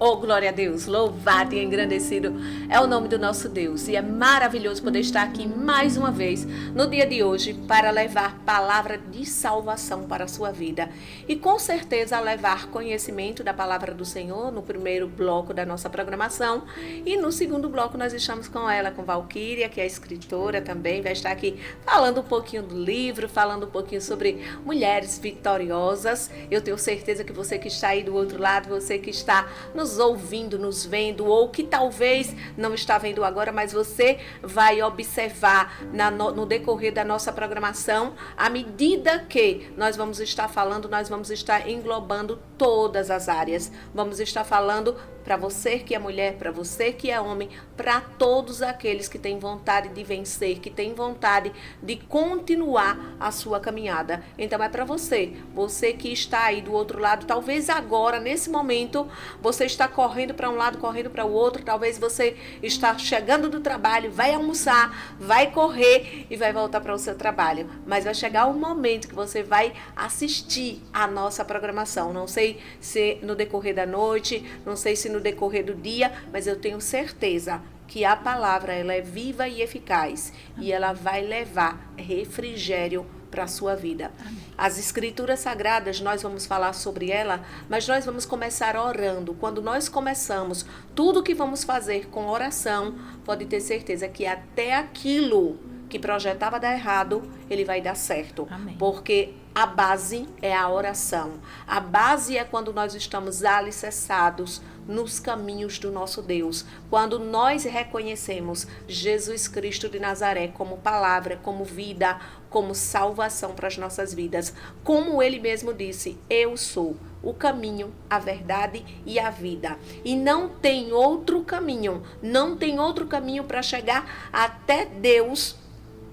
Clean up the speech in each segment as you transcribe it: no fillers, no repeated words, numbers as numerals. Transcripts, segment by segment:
Oh, glória a Deus, louvado e engrandecido é o nome do nosso Deus. E é maravilhoso poder estar aqui mais uma vez no dia de hoje para levar palavra de salvação para a sua vida. E com certeza levar conhecimento da palavra do Senhor no primeiro bloco da nossa programação. E no segundo bloco nós estamos com ela, com Valquíria, que é escritora também, vai estar aqui falando um pouquinho do livro, falando um pouquinho sobre mulheres vitoriosas. Eu tenho certeza que você que está aí do outro lado, você que está nos ouvindo, nos vendo, ou que talvez não está vendo agora, mas você vai observar no decorrer da nossa programação, à medida que nós vamos estar falando, nós vamos estar englobando todas as áreas. Vamos estar falando para você que é mulher, para você que é homem, para todos aqueles que têm vontade de vencer, que têm vontade de continuar a sua caminhada. Então é para você que está aí do outro lado, talvez agora, nesse momento, você está correndo para um lado, correndo para o outro, talvez você está chegando do trabalho, vai almoçar, vai correr e vai voltar para o seu trabalho. Mas vai chegar um momento que você vai assistir a nossa programação. Não sei se no decorrer da noite, não sei se no decorrer do dia, mas eu tenho certeza que a palavra ela é viva e eficaz e ela vai levar refrigério para a sua vida. As escrituras sagradas, nós vamos falar sobre ela, mas nós vamos começar orando. Quando nós começamos, tudo que vamos fazer com oração, pode ter certeza que até aquilo que projetava dar errado, ele vai dar certo. Amém. Porque a base é a oração. A base é quando nós estamos alicerçados nos caminhos do nosso Deus. Quando nós reconhecemos Jesus Cristo de Nazaré como palavra, como vida, como salvação para as nossas vidas. Como ele mesmo disse, eu sou o caminho, a verdade e a vida. E não tem outro caminho, para chegar até Deus,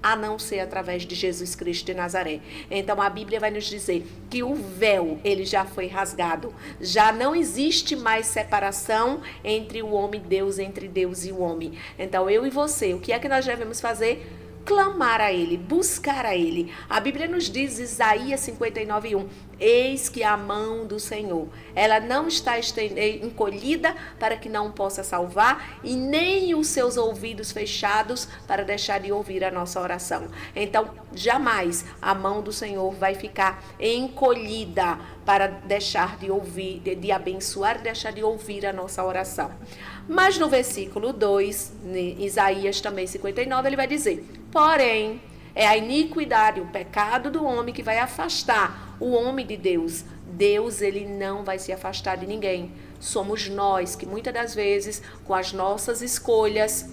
a não ser através de Jesus Cristo de Nazaré. Então a Bíblia vai nos dizer que o véu, ele já foi rasgado. Já não existe mais separação entre o homem e Deus, entre Deus e o homem. Então eu e você, o que é que nós devemos fazer? Clamar a Ele, buscar a Ele. A Bíblia nos diz, Isaías 59:1, eis que a mão do Senhor, ela não está encolhida para que não possa salvar, e nem os seus ouvidos fechados para deixar de ouvir a nossa oração. Então, jamais a mão do Senhor vai ficar encolhida para deixar de ouvir, de abençoar e deixar de ouvir a nossa oração. Mas no versículo 2, Isaías também 59, ele vai dizer, porém, é a iniquidade, o pecado do homem que vai afastar o homem de Deus. Deus, ele não vai se afastar de ninguém. Somos nós que muitas das vezes, com as nossas escolhas,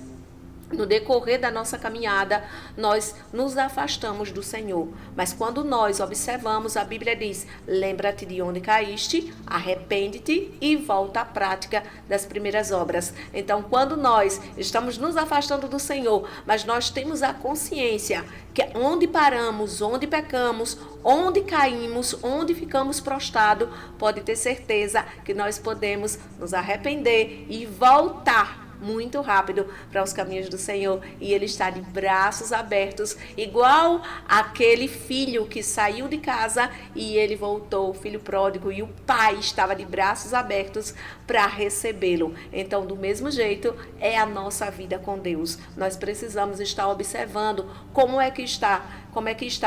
no decorrer da nossa caminhada, nós nos afastamos do Senhor. Mas quando nós observamos, a Bíblia diz, lembra-te de onde caíste, arrepende-te e volta à prática das primeiras obras. Então, quando nós estamos nos afastando do Senhor, mas nós temos a consciência que onde paramos, onde pecamos, onde caímos, onde ficamos prostrados, pode ter certeza que nós podemos nos arrepender e voltar muito rápido para os caminhos do Senhor, e Ele está de braços abertos, igual aquele filho que saiu de casa e ele voltou, o filho pródigo, e o pai estava de braços abertos para recebê-lo. Então, do mesmo jeito, é a nossa vida com Deus. Nós precisamos estar observando como é que está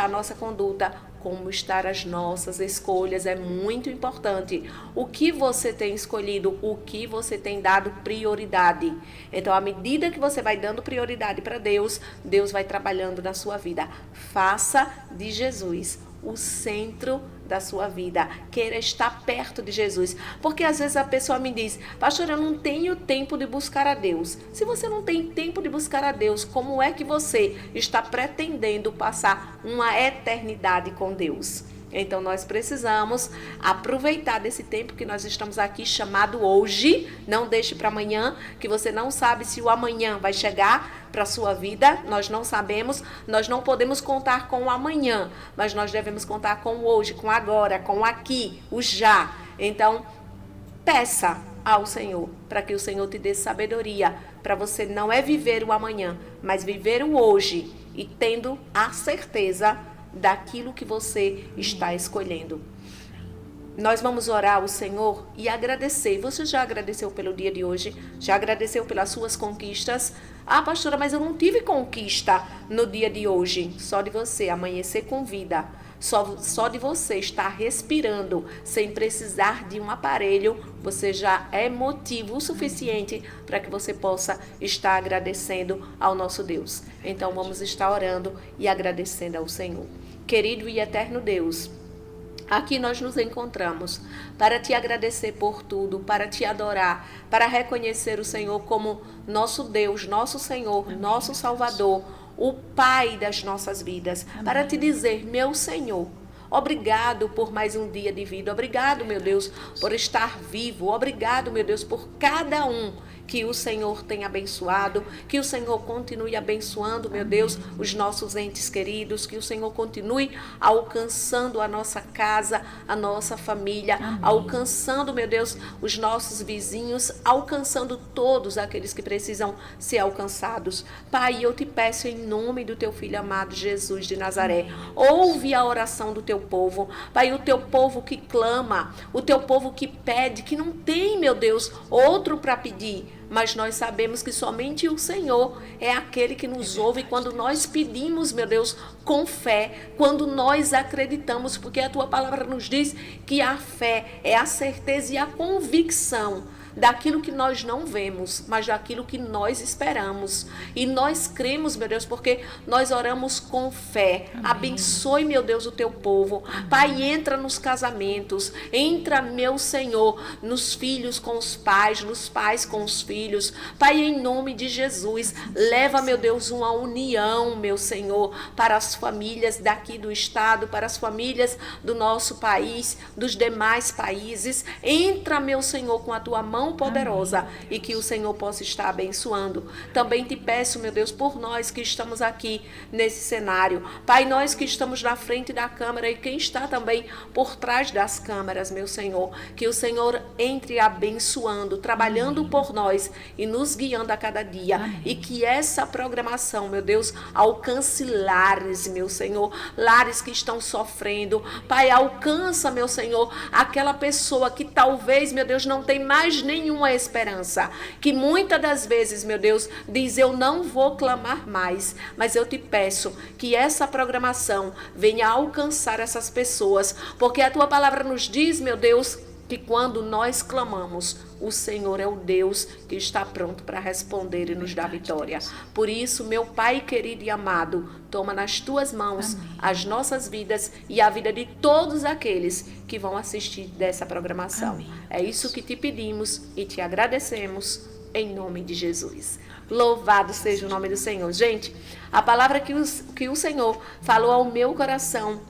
a nossa conduta, como estão as nossas escolhas. É muito importante o que você tem escolhido, o que você tem dado prioridade. Então, à medida que você vai dando prioridade para Deus, Deus vai trabalhando na sua vida. Faça de Jesus o centro da sua vida, queira estar perto de Jesus, porque às vezes a pessoa me diz, pastor, eu não tenho tempo de buscar a Deus. Se você não tem tempo de buscar a Deus, como é que você está pretendendo passar uma eternidade com Deus? Então nós precisamos aproveitar desse tempo que nós estamos aqui, chamado hoje. Não deixe para amanhã, que você não sabe se o amanhã vai chegar para a sua vida. Nós não sabemos, nós não podemos contar com o amanhã, mas nós devemos contar com o hoje, com o agora, com o aqui, o já. Então peça ao Senhor para que o Senhor te dê sabedoria, para você não é viver o amanhã, mas viver o hoje, e tendo a certeza daquilo que você está escolhendo. Nós vamos orar ao Senhor e agradecer. Você já agradeceu pelo dia de hoje? Já agradeceu pelas suas conquistas? Ah, pastora, mas eu não tive conquista no dia de hoje. Só de você amanhecer com vida. Só de você estar respirando sem precisar de um aparelho, você já é motivo suficiente para que você possa estar agradecendo ao nosso Deus. Então vamos estar orando e agradecendo ao Senhor. Querido e eterno Deus, aqui nós nos encontramos para te agradecer por tudo, para te adorar, para reconhecer o Senhor como nosso Deus, nosso Senhor, nosso Salvador, o Pai das nossas vidas, para te dizer, meu Senhor, obrigado por mais um dia de vida, obrigado, meu Deus, por estar vivo, obrigado, meu Deus, por cada um que o Senhor tem abençoado, que o Senhor continue abençoando, meu Deus, os nossos entes queridos, que o Senhor continue alcançando a nossa casa, a nossa família, alcançando, meu Deus, os nossos vizinhos, alcançando todos aqueles que precisam ser alcançados. Pai, eu te peço em nome do teu Filho amado Jesus de Nazaré, ouve a oração do teu povo, Pai, o teu povo que clama, o teu povo que pede, que não tem, meu Deus, outro para pedir, mas nós sabemos que somente o Senhor é aquele que nos ouve quando nós pedimos, meu Deus, com fé, quando nós acreditamos, porque a tua palavra nos diz que a fé é a certeza e a convicção daquilo que nós não vemos, mas daquilo que nós esperamos. E nós cremos, meu Deus, porque nós oramos com fé. Amém. Abençoe, meu Deus, o teu povo. Amém. Pai, entra nos casamentos, entra, meu Senhor, nos filhos com os pais, nos pais com os filhos. Pai, em nome de Jesus, leva, meu Deus, uma união, meu Senhor, para as famílias daqui do estado, para as famílias do nosso país, dos demais países. Entra, meu Senhor, com a tua mão poderosa. Amém. E que o Senhor possa estar abençoando. Também te peço, meu Deus, por nós que estamos aqui nesse cenário. Pai, nós que estamos na frente da câmera e quem está também por trás das câmeras, meu Senhor, que o Senhor entre abençoando, trabalhando Amém. Por nós e nos guiando a cada dia. Amém. E que essa programação, meu Deus, alcance lares, meu Senhor, lares que estão sofrendo. Pai, alcança, meu Senhor, aquela pessoa que talvez, meu Deus, não tem mais nenhuma esperança, que muitas das vezes, meu Deus, diz eu não vou clamar mais, mas eu te peço que essa programação venha alcançar essas pessoas, porque a tua palavra nos diz, meu Deus, que quando nós clamamos, o Senhor é o Deus que está pronto para responder e nos dar vitória. Por isso, meu Pai querido e amado, toma nas tuas mãos Amém. As nossas vidas e a vida de todos aqueles que vão assistir dessa programação. Amém. É isso que te pedimos e te agradecemos em nome de Jesus. Louvado seja o nome do Senhor. Gente, a palavra que o Senhor falou ao meu coração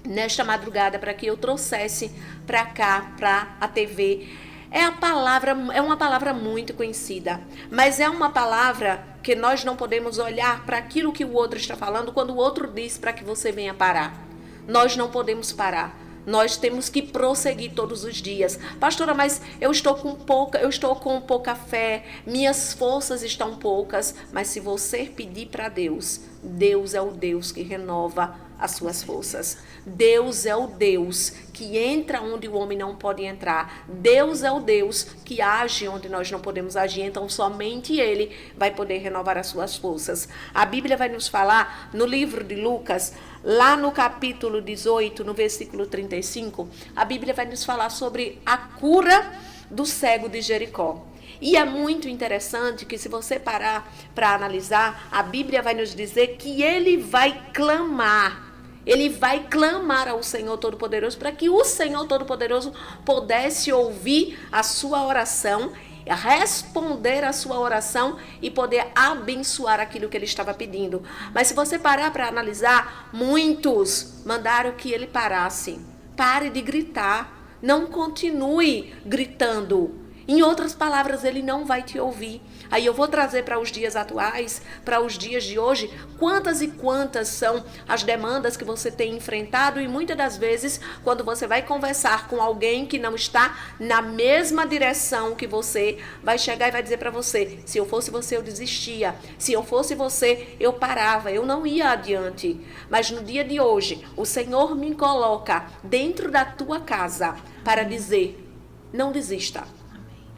nesta madrugada para que eu trouxesse para cá, para a TV, é uma palavra muito conhecida, mas é uma palavra que nós não podemos olhar para aquilo que o outro está falando quando o outro diz para que você venha parar. Nós não podemos parar. Nós temos que prosseguir todos os dias. Pastora, mas eu estou com pouca fé, minhas forças estão poucas, mas se você pedir para Deus, Deus é o Deus que renova as suas forças. Deus é o Deus que entra onde o homem não pode entrar. Deus é o Deus que age onde nós não podemos agir. Então somente Ele vai poder renovar as suas forças. A Bíblia vai nos falar no livro de Lucas, lá no capítulo 18, no versículo 35, a Bíblia vai nos falar sobre a cura do cego de Jericó. E é muito interessante que se você parar para analisar, a Bíblia vai nos dizer que ele vai clamar. Ele vai clamar ao Senhor Todo-Poderoso para que o Senhor Todo-Poderoso pudesse ouvir a sua oração, responder a sua oração e poder abençoar aquilo que ele estava pedindo. Mas se você parar para analisar, muitos mandaram que ele parasse. Pare de gritar, não continue gritando. Em outras palavras, ele não vai te ouvir. Aí eu vou trazer para os dias atuais, para os dias de hoje, quantas e quantas são as demandas que você tem enfrentado, e muitas das vezes, quando você vai conversar com alguém que não está na mesma direção que você, vai chegar e vai dizer para você: se eu fosse você, eu desistia. Se eu fosse você, eu parava, eu não ia adiante. Mas no dia de hoje, o Senhor me coloca dentro da tua casa para dizer: não desista.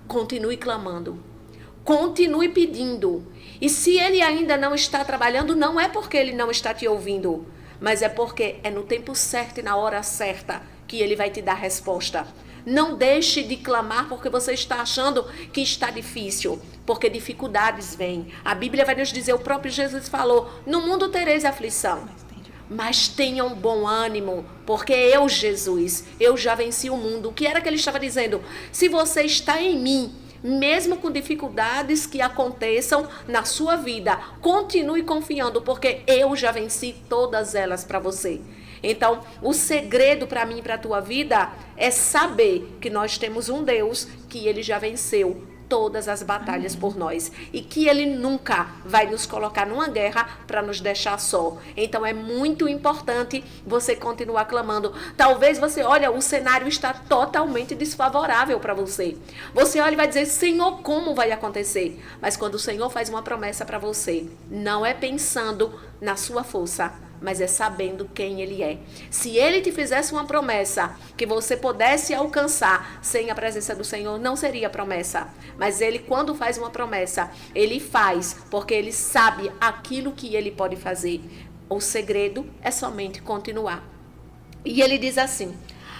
Continue clamando. Continue pedindo. E se ele ainda não está trabalhando, não é porque ele não está te ouvindo, mas é porque é no tempo certo e na hora certa que ele vai te dar resposta. Não deixe de clamar porque você está achando que está difícil, porque dificuldades vêm. A Bíblia vai nos dizer, o próprio Jesus falou: no mundo tereis aflição, mas tenham bom ânimo, porque eu, Jesus, eu já venci o mundo. O que era que ele estava dizendo? Se você está em mim, mesmo com dificuldades que aconteçam na sua vida, continue confiando, porque eu já venci todas elas para você. Então, o segredo para mim e para a tua vida é saber que nós temos um Deus que ele já venceu todas as batalhas por nós, e que ele nunca vai nos colocar numa guerra para nos deixar só. Então é muito importante você continuar clamando. Talvez você olha, o cenário está totalmente desfavorável para você. Você olha e vai dizer: Senhor, como vai acontecer? Mas quando o Senhor faz uma promessa para você, não é pensando na sua força, mas é sabendo quem ele é. Se ele te fizesse uma promessa que você pudesse alcançar sem a presença do Senhor, não seria promessa. Mas ele, quando faz uma promessa, ele faz porque ele sabe aquilo que ele pode fazer. O segredo é somente continuar. E ele diz assim: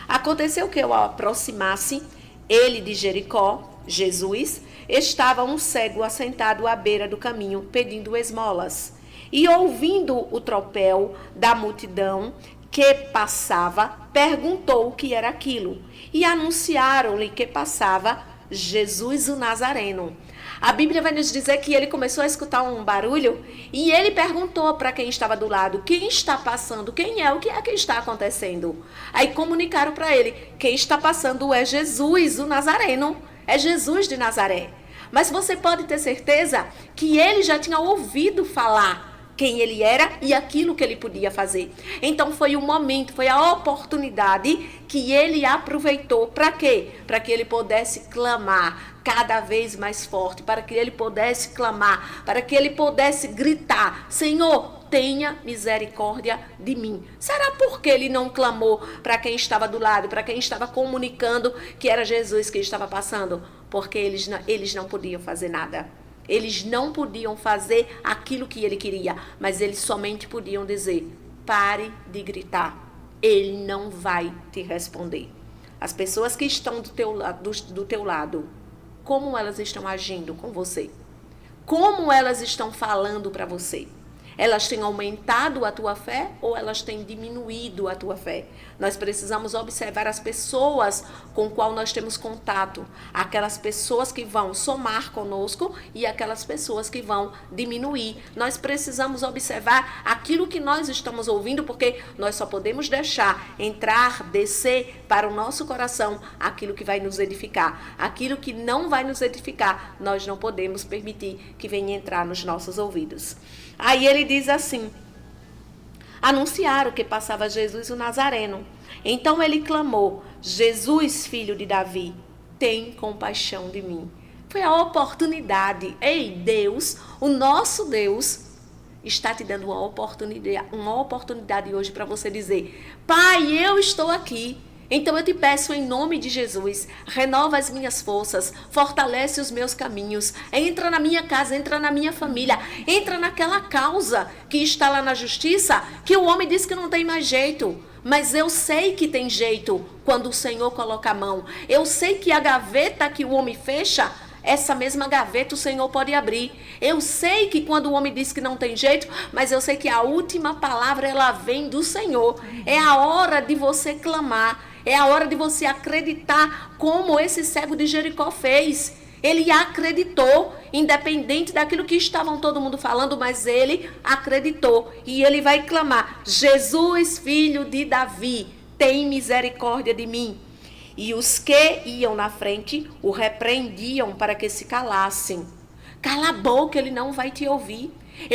aconteceu que ao aproximasse ele de Jericó, Jesus, estava um cego assentado à beira do caminho, pedindo esmolas. E ouvindo o tropel da multidão que passava, perguntou o que era aquilo. E anunciaram-lhe que passava Jesus o Nazareno. A Bíblia vai nos dizer que ele começou a escutar um barulho e ele perguntou para quem estava do lado: quem está passando? Quem é? O que é que está acontecendo? Aí comunicaram para ele: quem está passando é Jesus o Nazareno. É Jesus de Nazaré. Mas você pode ter certeza que ele já tinha ouvido falar quem ele era e aquilo que ele podia fazer. Então foi o momento, foi a oportunidade que ele aproveitou. Para quê? Para que ele pudesse clamar cada vez mais forte, para que ele pudesse clamar, para que ele pudesse gritar: Senhor, tenha misericórdia de mim. Será porque ele não clamou para quem estava do lado, para quem estava comunicando que era Jesus que estava passando? Porque eles não podiam fazer nada. Eles não podiam fazer aquilo que ele queria, mas eles somente podiam dizer: pare de gritar, ele não vai te responder. As pessoas que estão do teu lado, como elas estão agindo com você? Como elas estão falando para você? Elas têm aumentado a tua fé ou elas têm diminuído a tua fé? Nós precisamos observar as pessoas com qual nós temos contato. Aquelas pessoas que vão somar conosco e aquelas pessoas que vão diminuir. Nós precisamos observar aquilo que nós estamos ouvindo, porque nós só podemos deixar entrar, descer para o nosso coração aquilo que vai nos edificar. Aquilo que não vai nos edificar, nós não podemos permitir que venha entrar nos nossos ouvidos. Aí ele diz assim: anunciaram que passava Jesus o Nazareno. Então ele clamou: Jesus, filho de Davi, tem compaixão de mim. Foi a oportunidade. Ei, Deus, o nosso Deus, está te dando uma oportunidade hoje para você dizer: Pai, eu estou aqui. Então eu te peço em nome de Jesus, renova as minhas forças, fortalece os meus caminhos, entra na minha casa, entra na minha família, entra naquela causa que está lá na justiça, que o homem diz que não tem mais jeito. Mas eu sei que tem jeito quando o Senhor coloca a mão. Eu sei que a gaveta que o homem fecha, essa mesma gaveta o Senhor pode abrir. Eu sei que quando o homem diz que não tem jeito, mas eu sei que a última palavra ela vem do Senhor. É a hora de você clamar. É a hora de você acreditar como esse cego de Jericó fez. Ele acreditou, independente daquilo que estavam todo mundo falando, mas ele acreditou. E ele vai clamar: Jesus, filho de Davi, tem misericórdia de mim. E os que iam na frente o repreendiam para que se calassem. Cala a boca, ele não vai te ouvir.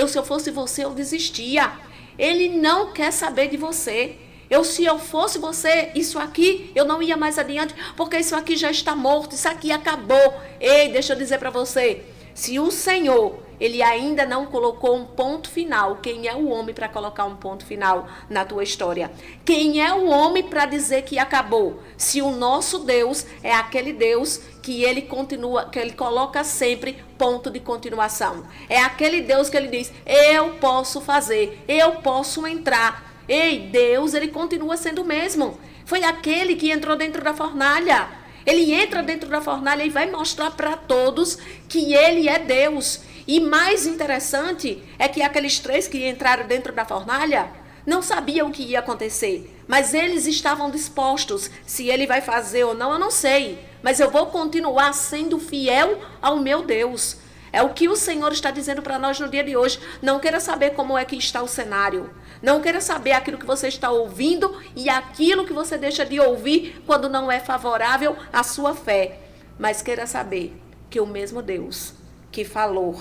Se eu fosse você, eu desistia. Ele não quer saber de você. Se eu fosse você, isso aqui, eu não ia mais adiante, porque isso aqui já está morto, isso aqui acabou. Ei, deixa eu dizer para você, se o Senhor, ele ainda não colocou um ponto final, quem é o homem para colocar um ponto final na tua história? Quem é o homem para dizer que acabou? Se o nosso Deus é aquele Deus que ele continua, que ele coloca sempre ponto de continuação. É aquele Deus que ele diz, eu posso fazer, eu posso entrar. Ei, Deus, ele continua sendo o mesmo. Foi aquele que entrou dentro da fornalha. Ele entra dentro da fornalha e vai mostrar para todos que ele é Deus. E mais interessante é que aqueles 3 que entraram dentro da fornalha não sabiam o que ia acontecer. Mas eles estavam dispostos. Se ele vai fazer ou não, eu não sei. Mas eu vou continuar sendo fiel ao meu Deus. É o que o Senhor está dizendo para nós no dia de hoje. Não queira saber como é que está o cenário. Não queira saber aquilo que você está ouvindo e aquilo que você deixa de ouvir quando não é favorável à sua fé. Mas queira saber que o mesmo Deus que falou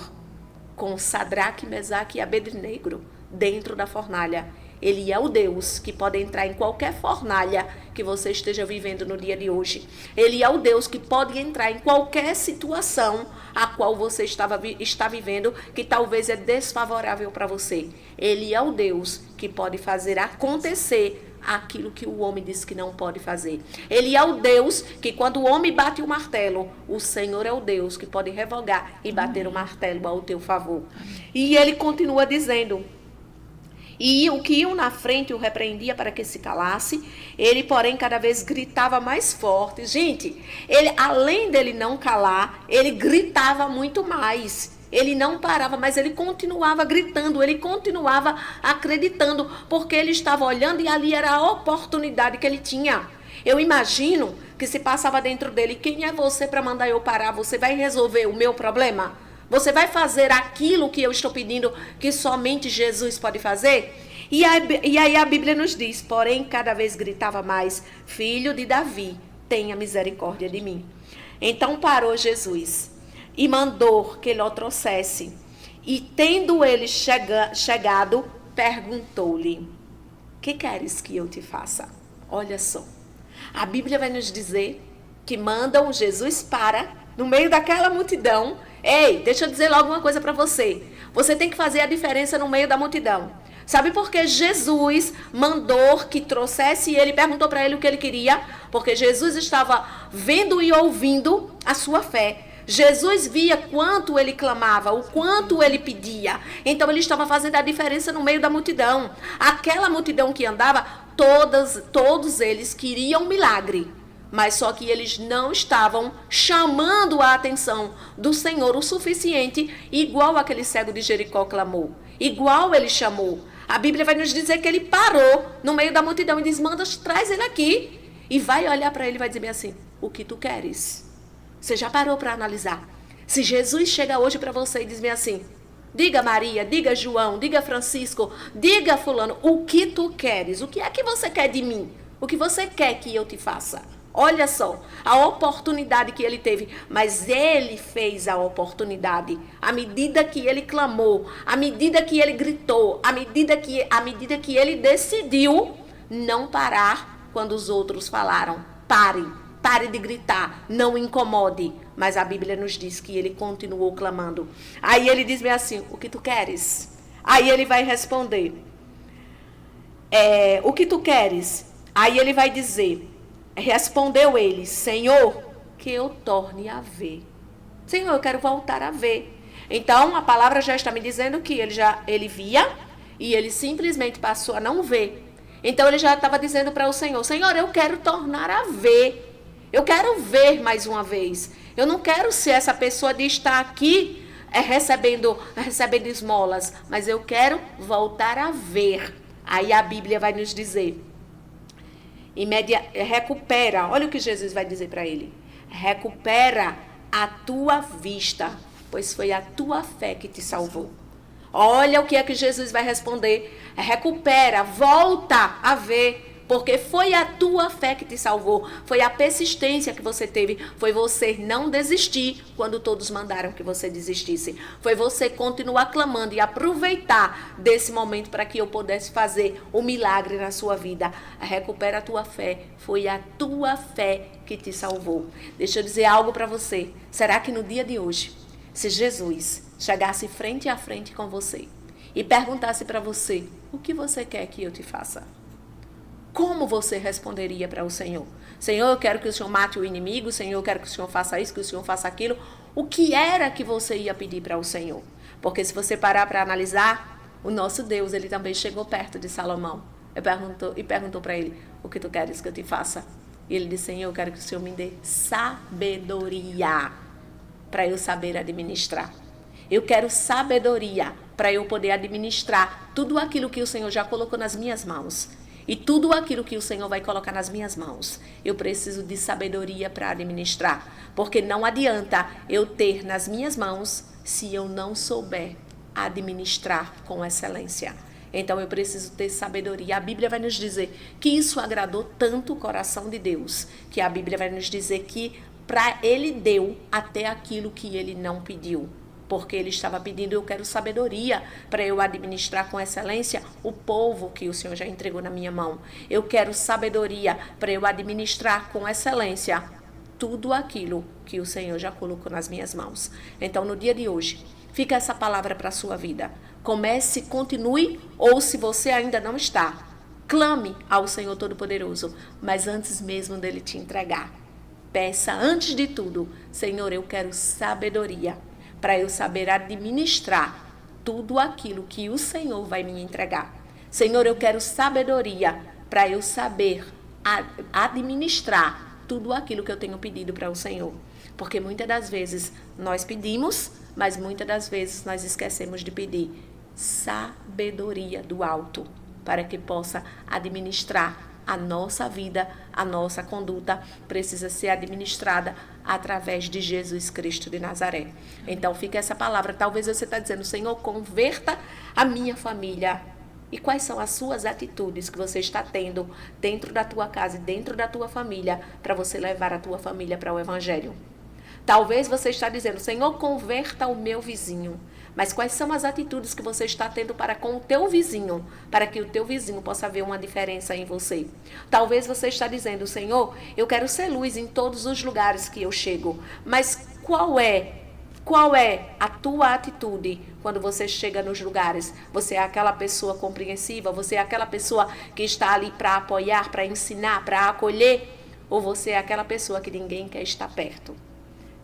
com Sadraque, Mesaque e Abednego dentro da fornalha, ele é o Deus que pode entrar em qualquer fornalha que você esteja vivendo no dia de hoje. Ele é o Deus que pode entrar em qualquer situação a qual você está vivendo, que talvez é desfavorável para você. Ele é o Deus que pode fazer acontecer aquilo que o homem disse que não pode fazer. Ele é o Deus que quando o homem bate o martelo, o Senhor é o Deus que pode revogar e bater o martelo ao teu favor. E ele continua dizendo... E o que iam na frente o repreendia para que se calasse. Ele, porém, cada vez gritava mais forte. Gente, ele, além dele não calar, ele gritava muito mais. Ele não parava, mas ele continuava gritando, ele continuava acreditando, porque ele estava olhando e ali era a oportunidade que ele tinha. Eu imagino que se passava dentro dele, quem é você para mandar eu parar? Você vai resolver o meu problema? Você vai fazer aquilo que eu estou pedindo, que somente Jesus pode fazer? E aí a Bíblia nos diz, porém cada vez gritava mais, filho de Davi, tenha misericórdia de mim. Então parou Jesus e mandou que ele o trouxesse. E tendo ele chegado, perguntou-lhe, que queres que eu te faça? Olha só, a Bíblia vai nos dizer que mandam Jesus para, no meio daquela multidão. Ei, deixa eu dizer logo uma coisa para você. Você tem que fazer a diferença no meio da multidão. Sabe por que Jesus mandou que trouxesse e ele perguntou para ele o que ele queria? Porque Jesus estava vendo e ouvindo a sua fé. Jesus via quanto ele clamava, o quanto ele pedia. Então ele estava fazendo a diferença no meio da multidão. Aquela multidão que andava, todos eles queriam um milagre. Mas só que eles não estavam chamando a atenção do Senhor o suficiente, igual aquele cego de Jericó clamou. Igual ele chamou. A Bíblia vai nos dizer que ele parou no meio da multidão e diz, manda, traz ele aqui. E vai olhar para ele e vai dizer assim, o que tu queres? Você já parou para analisar? Se Jesus chega hoje para você e diz assim, diga Maria, diga João, diga Francisco, diga fulano, o que tu queres? O que é que você quer de mim? O que você quer que eu te faça? Olha só, a oportunidade que ele teve, mas ele fez a oportunidade, à medida que ele clamou, à medida que ele gritou, à medida que ele decidiu não parar quando os outros falaram, pare de gritar, não incomode, mas a Bíblia nos diz que ele continuou clamando. Aí ele diz bem assim, o que tu queres? Aí ele vai responder, o que tu queres? Aí ele vai dizer, respondeu ele, Senhor, que eu torne a ver. Senhor, eu quero voltar a ver. Então, a palavra já está me dizendo que ele via e ele simplesmente passou a não ver. Então, ele já estava dizendo para o Senhor, Senhor, eu quero tornar a ver. Eu quero ver mais uma vez. Eu não quero ser essa pessoa de estar aqui recebendo esmolas, mas eu quero voltar a ver. Aí a Bíblia vai nos dizer, recupera, olha o que Jesus vai dizer para ele, recupera a tua vista, pois foi a tua fé que te salvou. Olha o que é que Jesus vai responder, recupera, volta a ver, Porque foi a tua fé que te salvou, foi a persistência que você teve, foi você não desistir quando todos mandaram que você desistisse. Foi você continuar clamando e aproveitar desse momento para que eu pudesse fazer o milagre na sua vida. Recupera a tua fé, foi a tua fé que te salvou. Deixa eu dizer algo para você. Será que no dia de hoje, se Jesus chegasse frente a frente com você e perguntasse para você, o que você quer que eu te faça? Como você responderia para o Senhor? Senhor, eu quero que o Senhor mate o inimigo. Senhor, eu quero que o Senhor faça isso, que o Senhor faça aquilo. O que era que você ia pedir para o Senhor? Porque se você parar para analisar, o nosso Deus, ele também chegou perto de Salomão e perguntou para ele, o que tu queres que eu te faça? E ele disse, Senhor, eu quero que o Senhor me dê sabedoria para eu saber administrar. Eu quero sabedoria para eu poder administrar tudo aquilo que o Senhor já colocou nas minhas mãos. E tudo aquilo que o Senhor vai colocar nas minhas mãos, eu preciso de sabedoria para administrar. Porque não adianta eu ter nas minhas mãos se eu não souber administrar com excelência. Então eu preciso ter sabedoria. A Bíblia vai nos dizer que isso agradou tanto o coração de Deus, que a Bíblia vai nos dizer que para ele deu até aquilo que ele não pediu. Porque ele estava pedindo, eu quero sabedoria para eu administrar com excelência o povo que o Senhor já entregou na minha mão. Eu quero sabedoria para eu administrar com excelência tudo aquilo que o Senhor já colocou nas minhas mãos. Então, no dia de hoje, fica essa palavra para a sua vida. Comece, continue, ou se você ainda não está, clame ao Senhor Todo-Poderoso, mas antes mesmo dele te entregar. Peça antes de tudo, Senhor, eu quero sabedoria para eu saber administrar tudo aquilo que o Senhor vai me entregar. Senhor, eu quero sabedoria para eu saber administrar tudo aquilo que eu tenho pedido para o Senhor. Porque muitas das vezes nós pedimos, mas muitas das vezes nós esquecemos de pedir sabedoria do alto, para que possa administrar a nossa vida, a nossa conduta precisa ser administrada através de Jesus Cristo de Nazaré. Então fica essa palavra. Talvez você está dizendo, Senhor, converta a minha família. E quais são as suas atitudes que você está tendo dentro da tua casa e dentro da tua família para você levar a tua família para o Evangelho? Talvez você está dizendo, Senhor, converta o meu vizinho. Mas quais são as atitudes que você está tendo para com o teu vizinho, para que o teu vizinho possa ver uma diferença em você? Talvez você está dizendo, Senhor, eu quero ser luz em todos os lugares que eu chego. Mas qual é a tua atitude quando você chega nos lugares? Você é aquela pessoa compreensiva? Você é aquela pessoa que está ali para apoiar, para ensinar, para acolher? Ou você é aquela pessoa que ninguém quer estar perto?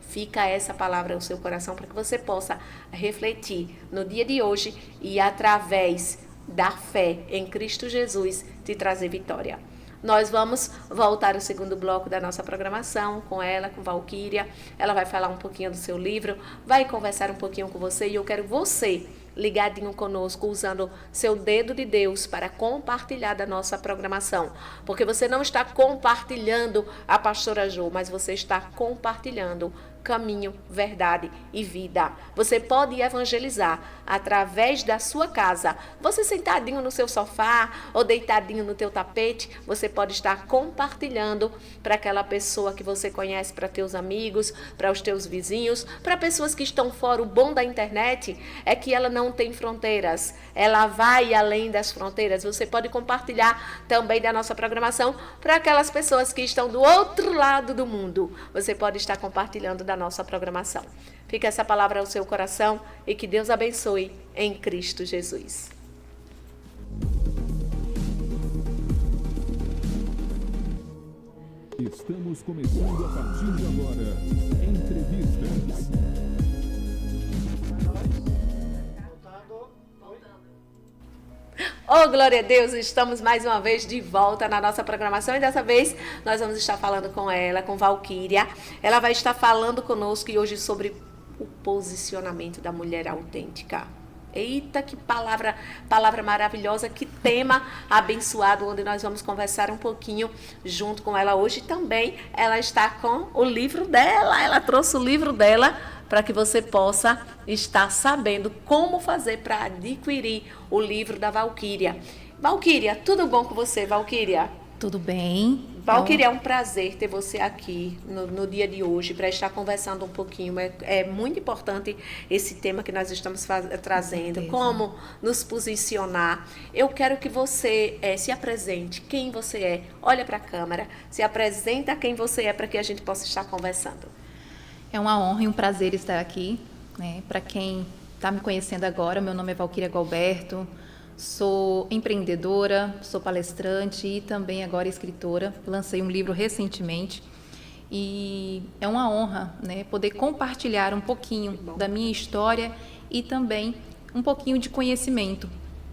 Fica essa palavra no seu coração para que você possa refletir no dia de hoje e através da fé em Cristo Jesus te trazer vitória. Nós vamos voltar ao segundo bloco da nossa programação com ela, com Valquíria. Ela vai falar um pouquinho do seu livro, vai conversar um pouquinho com você e eu quero você ligadinho conosco, usando seu dedo de Deus para compartilhar da nossa programação. Porque você não está compartilhando a pastora Jo, mas você está compartilhando caminho, verdade e vida. Você pode evangelizar através da sua casa. Você sentadinho no seu sofá ou deitadinho no teu tapete, você pode estar compartilhando para aquela pessoa que você conhece, para teus amigos, para os teus vizinhos, para pessoas que estão fora. O bom da internet é que ela não tem fronteiras. Ela vai além das fronteiras. Você pode compartilhar também da nossa programação para aquelas pessoas que estão do outro lado do mundo. Você pode estar compartilhando da nossa programação. Fica essa palavra ao seu coração e que Deus abençoe em Cristo Jesus. Estamos começando a partir de agora. Entrevistas. Oh, glória a Deus, estamos mais uma vez de volta na nossa programação e dessa vez nós vamos estar falando com ela, com Valquíria. Ela vai estar falando conosco e hoje sobre o posicionamento da mulher autêntica. Eita, que palavra maravilhosa, que tema abençoado, onde nós vamos conversar um pouquinho junto com ela hoje. Também ela está com o livro dela, ela trouxe o livro dela para que você possa estar sabendo como fazer para adquirir o livro da Valquíria. Valquíria, tudo bom com você, Valquíria? Tudo bem? Valquíria, é um prazer ter você aqui no dia de hoje para estar conversando um pouquinho. É muito importante esse tema que nós estamos trazendo, como nos posicionar. Eu quero que você se apresente, quem você é. Olha para a câmera, se apresenta quem você é para que a gente possa estar conversando. É uma honra e um prazer estar aqui, né? Para quem está me conhecendo agora, meu nome é Valquíria Galberto. Sou empreendedora, sou palestrante e também agora escritora. Lancei um livro recentemente e é uma honra, né, poder compartilhar um pouquinho da minha história e também um pouquinho de conhecimento,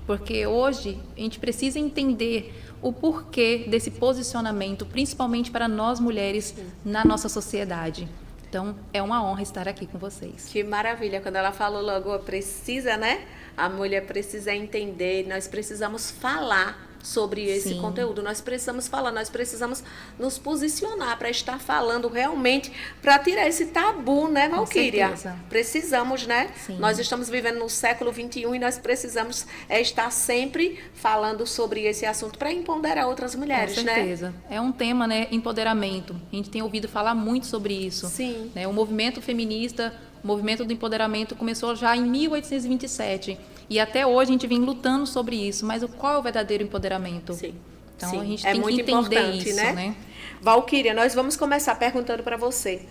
porque hoje a gente precisa entender o porquê desse posicionamento, principalmente para nós mulheres na nossa sociedade. Então, é uma honra estar aqui com vocês. Que maravilha, quando ela falou logo, precisa, né? A mulher precisa entender, nós precisamos falar sobre esse conteúdo, nós precisamos falar, nós precisamos nos posicionar para estar falando realmente, para tirar esse tabu, né, Valquíria? Precisamos, né? Sim. Nós estamos vivendo no século XXI e nós precisamos estar sempre falando sobre esse assunto para empoderar outras mulheres, né? Com certeza. Né? É um tema, né, empoderamento. A gente tem ouvido falar muito sobre isso. Sim. Né? O movimento feminista, o movimento do empoderamento começou já em 1827 e até hoje a gente vem lutando sobre isso, mas qual é o verdadeiro empoderamento? Sim. Então Sim. a gente é tem muito que entender importante, isso, né? Valquíria, nós vamos começar perguntando para você.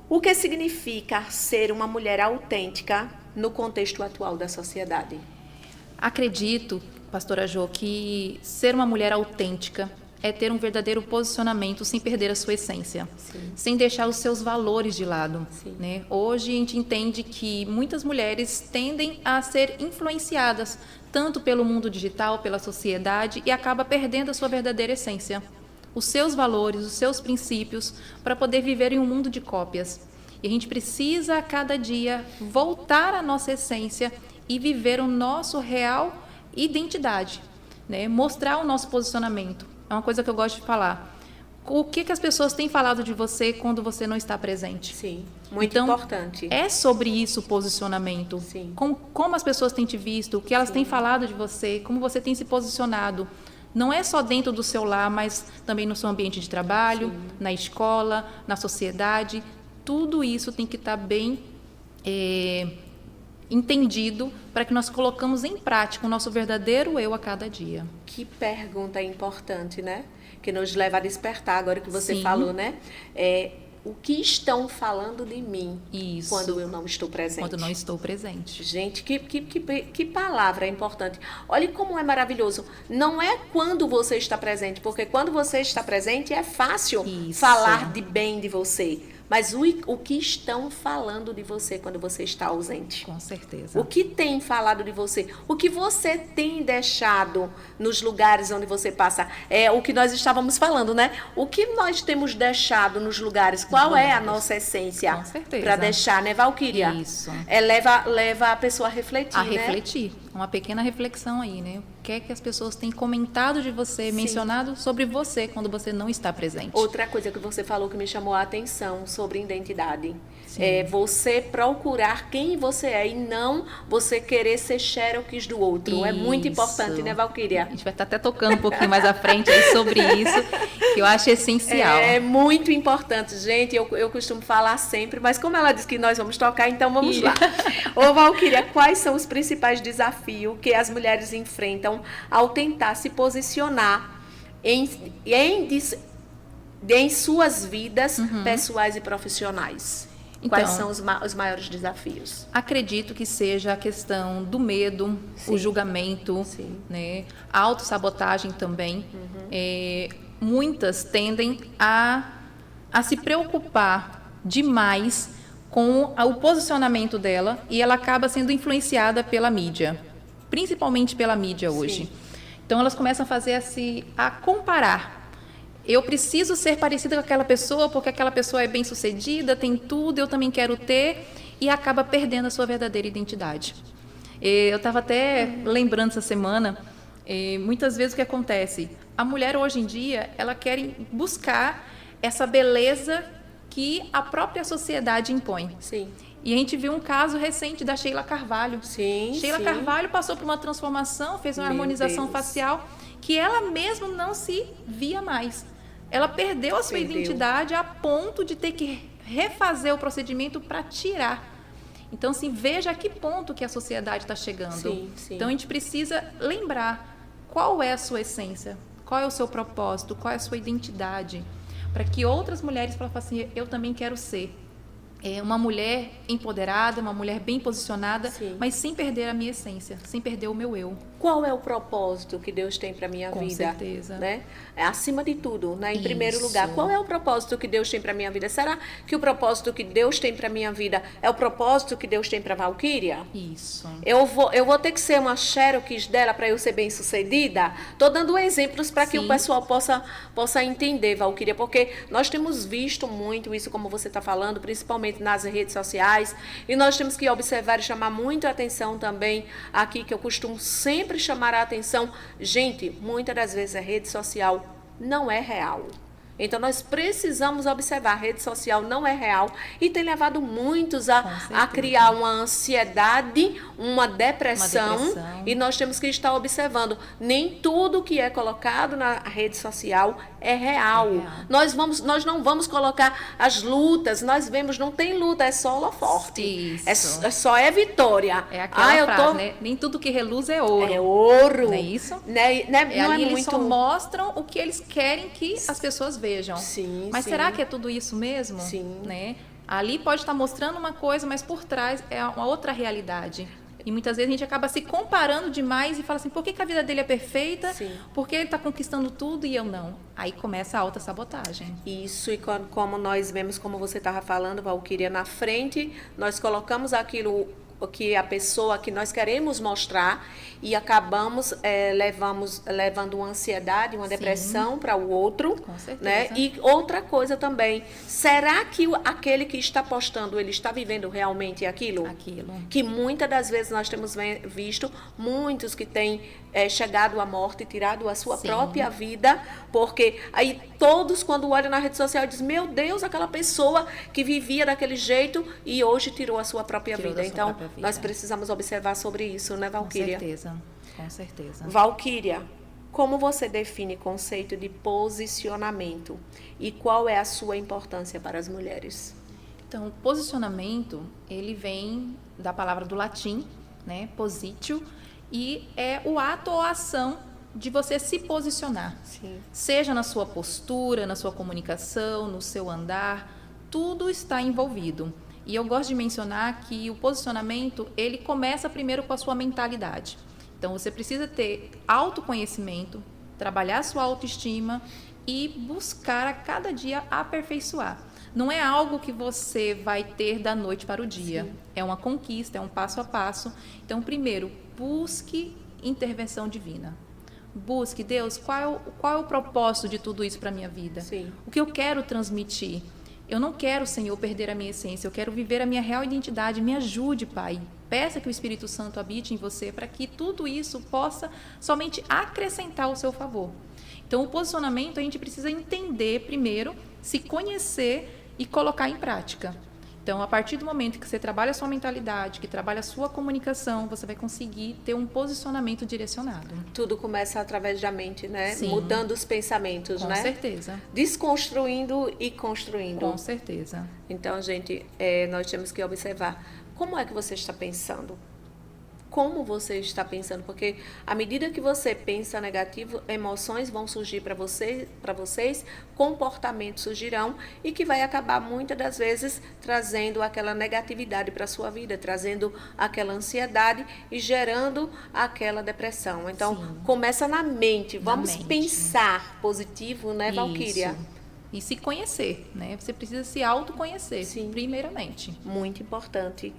O que significa ser uma mulher autêntica no contexto atual da sociedade? Acredito, pastora Jo, que ser uma mulher autêntica é ter um verdadeiro posicionamento sem perder a sua essência, sem deixar os seus valores de lado. Né? Hoje a gente entende que muitas mulheres tendem a ser influenciadas tanto pelo mundo digital, pela sociedade, e acaba perdendo a sua verdadeira essência, os seus valores, os seus princípios, para poder viver em um mundo de cópias. E a gente precisa, a cada dia, voltar à nossa essência e viver o nosso real identidade, né? Mostrar o nosso posicionamento. É uma coisa que eu gosto de falar. O que as pessoas têm falado de você quando você não está presente? Sim, muito importante. É sobre isso o posicionamento. Sim. Como as pessoas têm te visto, o que elas têm falado de você, como você tem se posicionado. Não é só dentro do seu lar, mas também no seu ambiente de trabalho, na escola, na sociedade. Tudo isso tem que estar bem entendido para que nós colocamos em prática o nosso verdadeiro eu a cada dia. Que pergunta importante, né? Que nos leva a despertar agora que você falou, né? O que estão falando de mim quando eu não estou presente? Quando não estou presente. Gente, que palavra importante. Olha como é maravilhoso. Não é quando você está presente, porque quando você está presente é fácil falar de bem de você. Mas o que estão falando de você quando você está ausente? Com certeza. O que tem falado de você? O que você tem deixado nos lugares onde você passa? É o que nós estávamos falando, né? O que nós temos deixado nos lugares? Qual é a nossa essência? Com certeza. Para deixar, né, Valquíria? Isso. Leva a pessoa a refletir, né? Refletir. Uma pequena reflexão aí, né? O que é que as pessoas têm comentado de você, mencionado sobre você quando você não está presente? Outra coisa que você falou que me chamou a atenção sobre identidade. É você procurar quem você é e não você querer ser xerox do outro. Isso. É muito importante, né, Valquíria? A gente vai estar até tocando um pouquinho mais à frente aí sobre isso, que eu acho essencial. É muito importante, gente. Eu costumo falar sempre, mas como ela disse que nós vamos tocar, então vamos lá. Ô, Valquíria, quais são os principais desafios que as mulheres enfrentam ao tentar se posicionar em suas vidas pessoais e profissionais? Então, quais são os maiores desafios? Acredito que seja a questão do medo, o julgamento, né? A autossabotagem também. Muitas tendem a se preocupar demais com o posicionamento dela e ela acaba sendo influenciada pela mídia, principalmente pela mídia hoje. Então elas começam a comparar. Eu preciso ser parecida com aquela pessoa porque aquela pessoa é bem-sucedida, tem tudo, eu também quero ter, e acaba perdendo a sua verdadeira identidade. Eu estava até lembrando essa semana, muitas vezes o que acontece? A mulher hoje em dia, ela quer buscar essa beleza que a própria sociedade impõe. Sim. E a gente viu um caso recente da Sheila Carvalho. Sim, Sheila Carvalho passou por uma transformação, fez uma harmonização facial que ela mesma não se via mais. Ela perdeu a sua identidade a ponto de ter que refazer o procedimento para tirar. Então, assim, veja a que ponto que a sociedade está chegando. Sim, sim. Então, a gente precisa lembrar qual é a sua essência, qual é o seu propósito, qual é a sua identidade, para que outras mulheres façam assim, eu também quero ser uma mulher empoderada, uma mulher bem posicionada, Sim. mas sem perder a minha essência, sem perder o meu eu. Qual é o propósito que Deus tem para minha Com vida? certeza. Né? Acima de tudo, né? Em primeiro Isso. lugar, qual é o propósito que Deus tem para minha vida? Será que o propósito que Deus tem para minha vida é o propósito que Deus tem para Valquíria? Isso. Eu vou ter que ser uma Cherokee dela para eu ser bem-sucedida? Estou dando exemplos para que o Sim. pessoal possa entender, Valquíria, porque nós temos visto muito isso, como você está falando, principalmente nas redes sociais, e nós temos que observar e chamar muito a atenção também aqui, que eu costumo sempre chamar a atenção. Gente, muitas das vezes a rede social não é real. Então, nós precisamos observar, a rede social não é real e tem levado muitos a criar uma ansiedade, uma depressão, e nós temos que estar observando. Nem tudo que é colocado na rede social é real. Nós não vamos colocar as lutas, nós vemos, não tem luta, é só holoforte. Só é vitória. É aquela frase, né? Nem tudo que reluz é ouro. É ouro. Não é isso? Eles só mostram o que eles querem que as pessoas vejam. Sim, mas sim. será que é tudo isso mesmo? Sim. Né? Ali pode estar mostrando uma coisa, mas por trás é uma outra realidade. E muitas vezes a gente acaba se comparando demais e fala assim, por que a vida dele é perfeita? Sim. Por que ele está conquistando tudo e eu não? Aí começa a autossabotagem. Isso, e como nós vemos, como você estava falando, Valquíria, na frente, nós colocamos aquilo que a pessoa que nós queremos mostrar e acabamos levando uma ansiedade, uma depressão para o outro. Com certeza. Né? E outra coisa também, será que aquele que está postando, ele está vivendo realmente aquilo? Que muitas das vezes nós temos visto muitos que têm chegado à morte, tirado a sua própria vida, porque aí todos quando olham na rede social dizem, meu Deus, aquela pessoa que vivia daquele jeito e hoje tirou a sua própria vida. Então, nós precisamos observar sobre isso, né, Valquíria? Com certeza. Valquíria, como você define o conceito de posicionamento e qual é a sua importância para as mulheres? Então, posicionamento, ele vem da palavra do latim, né, positio, e é o ato ou a ação de você se posicionar. Sim. Seja na sua postura, na sua comunicação, no seu andar, tudo está envolvido. E eu gosto de mencionar que o posicionamento, ele começa primeiro com a sua mentalidade. Então, você precisa ter autoconhecimento, trabalhar a sua autoestima e buscar a cada dia aperfeiçoar. Não é algo que você vai ter da noite para o dia. Sim. É uma conquista, é um passo a passo. Então, primeiro, busque intervenção divina. Busque, Deus, qual é o propósito de tudo isso para a minha vida? Sim. O que eu quero transmitir? Eu não quero, Senhor, perder a minha essência. Eu quero viver a minha real identidade. Me ajude, Pai. Peça que o Espírito Santo habite em você para que tudo isso possa somente acrescentar ao seu favor. Então, o posicionamento, a gente precisa entender primeiro, se conhecer e colocar em prática. Então, a partir do momento que você trabalha a sua mentalidade, que trabalha a sua comunicação, você vai conseguir ter um posicionamento direcionado. Tudo começa através da mente, né? Sim. Mudando os pensamentos, né? Com certeza. Desconstruindo e construindo. Com certeza. Então, gente, nós temos que observar como é que você está pensando. Como você está pensando, porque à medida que você pensa negativo, emoções vão surgir para vocês, comportamentos surgirão e que vai acabar muitas das vezes trazendo aquela negatividade para a sua vida, trazendo aquela ansiedade e gerando aquela depressão. Então, sim, começa na mente. Vamos pensar positivo, né, Valquíria? E se conhecer, né? Você precisa se autoconhecer, sim, primeiramente. Muito importante.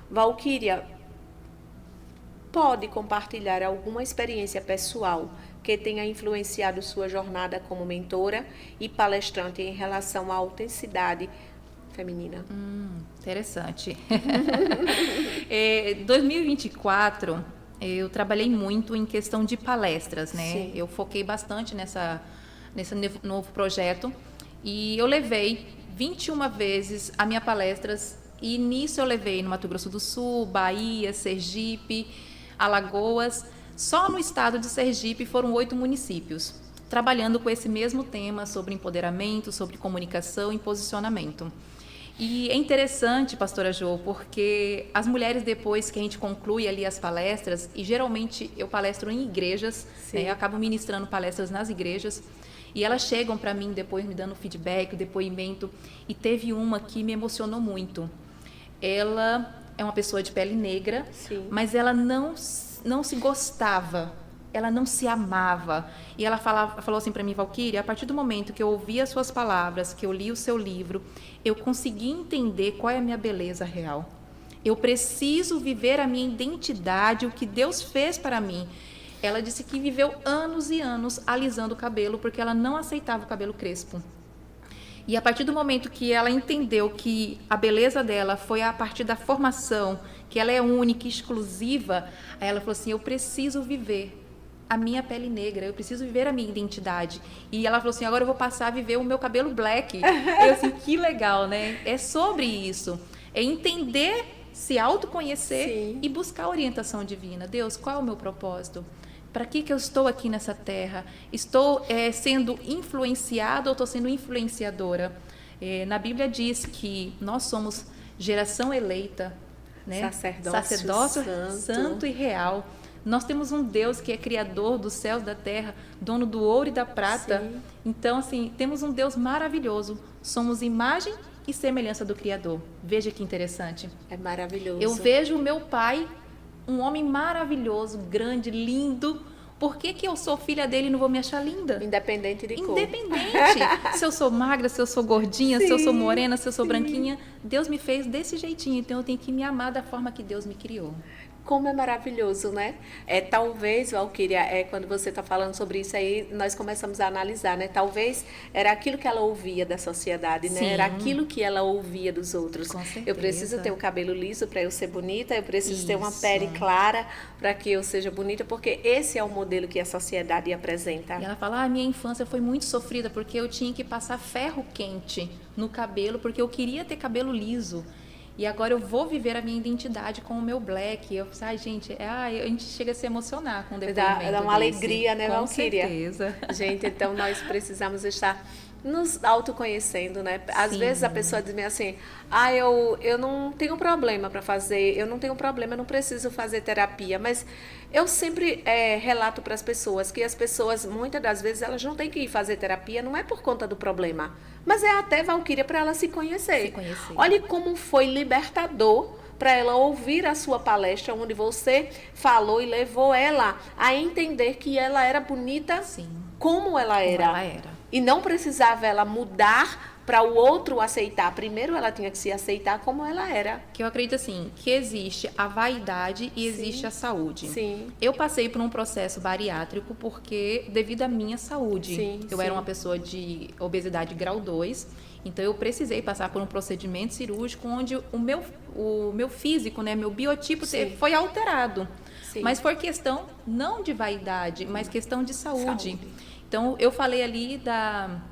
Valquíria, pode compartilhar alguma experiência pessoal que tenha influenciado sua jornada como mentora e palestrante em relação à autenticidade feminina? Interessante. 2024, eu trabalhei muito em questão de palestras, né? Sim. Eu foquei bastante nesse novo projeto e eu levei 21 vezes a minha palestras e nisso eu levei no Mato Grosso do Sul, Bahia, Sergipe, Alagoas, Só no estado de Sergipe foram 8 municípios, trabalhando com esse mesmo tema sobre empoderamento, sobre comunicação e posicionamento. E é interessante, pastora Jo, porque as mulheres, depois que a gente conclui ali as palestras, e geralmente eu palestro em igrejas, né, eu acabo ministrando palestras nas igrejas, e elas chegam para mim depois me dando feedback, depoimento, e teve uma que me emocionou muito. Ela é uma pessoa de pele negra, mas ela não se gostava, ela não se amava. E ela falou assim para mim: Valquíria, a partir do momento que eu ouvi as suas palavras, que eu li o seu livro, eu consegui entender qual é a minha beleza real. Eu preciso viver a minha identidade, o que Deus fez para mim. Ela disse que viveu anos e anos alisando o cabelo, porque ela não aceitava o cabelo crespo. E a partir do momento que ela entendeu que a beleza dela foi a partir da formação, que ela é única, exclusiva, aí ela falou assim: eu preciso viver a minha pele negra, eu preciso viver a minha identidade. E ela falou assim: agora eu vou passar a viver o meu cabelo black. Eu assim, que legal, né? É sobre isso. É entender, se autoconhecer e buscar orientação divina. Deus, qual é o meu propósito? Para que eu estou aqui nessa terra? Estou sendo influenciada ou estou sendo influenciadora? Na Bíblia diz que nós somos geração eleita, né? Sacerdócio santo e real. Nós temos um Deus que é criador dos céus e da terra, dono do ouro e da prata. Sim. Então, assim, temos um Deus maravilhoso. Somos imagem e semelhança do Criador. Veja que interessante. É maravilhoso. Eu vejo o meu pai, um homem maravilhoso, grande, lindo. Por que eu sou filha dele e não vou me achar linda? Independente de cor. Independente. Se eu sou magra, se eu sou gordinha, se eu sou morena, se eu sou branquinha. Deus me fez desse jeitinho. Então, eu tenho que me amar da forma que Deus me criou. Como é maravilhoso, né? Talvez, Valquíria, quando você está falando sobre isso aí, nós começamos a analisar, né? Talvez era aquilo que ela ouvia da sociedade, né? Era aquilo que ela ouvia dos outros. Com certeza. Eu preciso ter o cabelo liso para eu ser bonita, eu preciso ter uma pele clara para que eu seja bonita, porque esse é o modelo que a sociedade apresenta. E ela fala: minha infância foi muito sofrida, porque eu tinha que passar ferro quente no cabelo, porque eu queria ter cabelo liso. E agora eu vou viver a minha identidade com o meu black. Eu falei: gente, a gente chega a se emocionar com o depoimento dá uma alegria, né, Valquíria? Com certeza. Gente, então nós precisamos estar nos autoconhecendo, né? Às vezes a pessoa diz assim: eu não tenho problema para fazer, eu não tenho problema, eu não preciso fazer terapia. Mas eu sempre relato para as pessoas que as pessoas, muitas das vezes, elas não têm que ir fazer terapia, não é por conta do problema, mas é até, Valquíria, para ela se conhecer. Olha como foi libertador para ela ouvir a sua palestra, onde você falou e levou ela a entender que ela era bonita como ela era. E não precisava ela mudar para o outro aceitar. Primeiro ela tinha que se aceitar como ela era. Que eu acredito assim, que existe a vaidade e existe a saúde. Sim. Eu passei por um processo bariátrico porque devido à minha saúde. Eu era uma pessoa de obesidade grau 2, então eu precisei passar por um procedimento cirúrgico onde o meu físico, né, meu biotipo foi alterado. Mas foi questão não de vaidade, mas questão de saúde. Então, eu falei ali da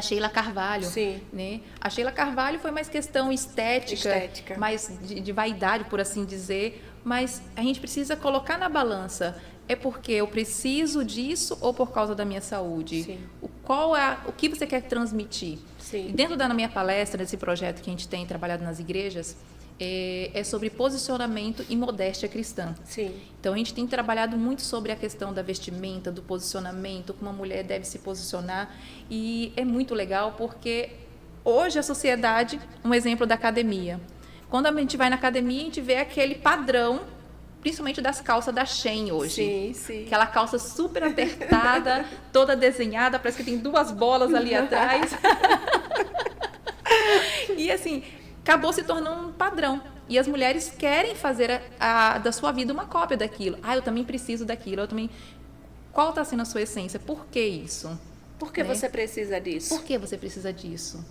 Sheila Carvalho. Né? A Sheila Carvalho foi mais questão estética. Mais de vaidade, por assim dizer. Mas a gente precisa colocar na balança. É porque eu preciso disso ou por causa da minha saúde? O que você quer transmitir? E dentro da minha palestra, desse projeto que a gente tem trabalhado nas igrejas, é sobre posicionamento e modéstia cristã. Então, a gente tem trabalhado muito sobre a questão da vestimenta, do posicionamento, como uma mulher deve se posicionar. E é muito legal porque hoje a sociedade, um exemplo da academia. Quando a gente vai na academia, a gente vê aquele padrão, principalmente das calças da Shein hoje. Aquela calça super apertada, toda desenhada, parece que tem 2 bolas ali atrás. E assim, acabou se tornando um padrão. E as mulheres querem fazer da sua vida uma cópia daquilo. Eu também preciso daquilo. Qual está sendo a sua essência? Por que isso? Por que você precisa disso? Por que você precisa disso?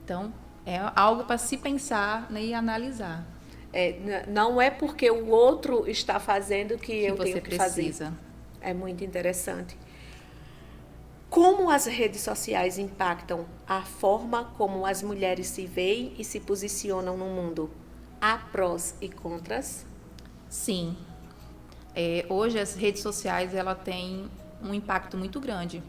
Então, é algo para se pensar, né, e analisar. Não é porque o outro está fazendo que eu tenho que fazer. É muito interessante. Como as redes sociais impactam a forma como as mulheres se veem e se posicionam no mundo? Há prós e contras? Sim. Hoje as redes sociais ela tem um impacto muito grande